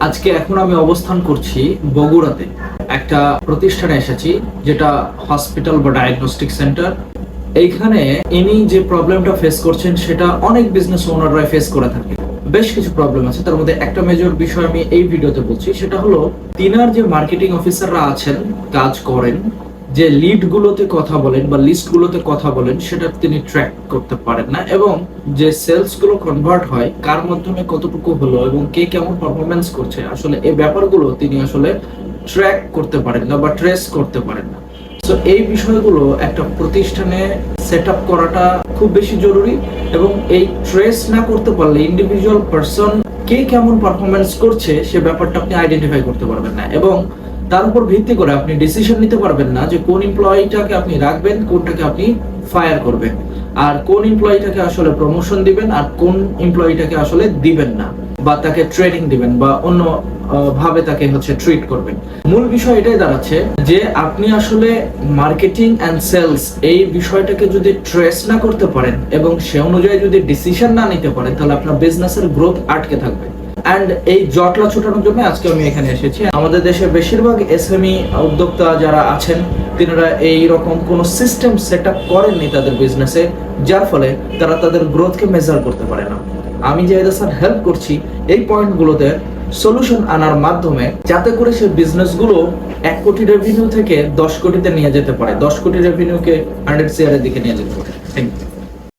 আজকে এখন আমি অবস্থান করছি বগুড়াতে। একটা প্রতিষ্ঠানে এসেছি যেটা হসপিটাল বা ডায়াগনস্টিক সেন্টার। এইখানে ইনি যে প্রবলেমটা ফেস করছেন সেটা অনেক বিজনেস ওনাররা ফেস করে থাকে। বেশ কিছু প্রবলেম আছে, তার মধ্যে একটা মেজর বিষয় আমি এই ভিডিওতে বলছি, সেটা হলো তিনার যে মার্কেটিং অফিসাররা আছেন, কাজ করেন, যে লিড গুলোতে কথা বলেন বা লিস্ট গুলোতে কথা বলেন সেটা তিনি ট্র্যাক করতে পারেন না, এবং যে সেলস গুলো কনভার্ট হয় কার মাধ্যমে কতটুকু হলো এবং কে কেমন পারফরমেন্স করছে, আসলে এই ব্যাপারগুলো তিনি আসলে ট্র্যাক করতে পারেন না বা ট্রেস করতে পারেন না। সো এই বিষয়গুলো একটা প্রতিষ্ঠানে সেট আপ করাটা খুব বেশি জরুরি, এবং এই ট্রেস না করতে পারলে ইন্ডিভিজুয়াল পারসন কে কেমন পারফরমেন্স করছে সে ব্যাপারটা আপনি আইডেন্টিফাই করতে পারবেন না, এবং তার উপর ভিত্তি করে আপনি ডিসিশন নিতে পারবেন না যে কোন এমপ্লয়িটাকে আপনি রাখবেন, কোনটাকে আপনি ফায়ার করবেন, আর কোন এমপ্লয়িটাকে আসলে প্রমোশন দিবেন আর কোন এমপ্লয়িটাকে আসলে দিবেন না, বা তাকে ট্রেনিং দিবেন বা অন্য ভাবে তাকে ট্রিট করবেন। মূল বিষয় এটাই দাঁড়াচ্ছে যে আপনি আসলে মার্কেটিং এন্ড সেলস এই বিষয়টাকে যদি ট্রেস না করতে পারেন এবং সে অনুযায়ী যদি ডিসিশন না নিতে পারেন, তাহলে আপনার বিজনেসের গ্রোথ আটকে থাকবে। এন্ড এই জটলা ছুটানোর জন্য আজকে আমি এখানে এসেছি। আমাদের দেশে বেশিরভাগ এসএমই উদ্যোক্তা যারা আছেন তিনারা এই রকম কোনো সিস্টেম সেট আপ করেননি তাদের বিজনেসে, যার ফলে তারা তাদের গ্রোথকে মেজার করতে পারে না। আমি যে স্যার হেল্প করছি এই পয়েন্টগুলোতে সলিউশন আনার মাধ্যমে, যাতে করে সে বিজনেসগুলো 1 কোটি রেভিনিউ থেকে 10 কোটিতে নিয়ে যেতে পারে, 10 কোটি রেভিনিউকে 100 CR এর দিকে নিয়ে যেতে পারে। Thank you.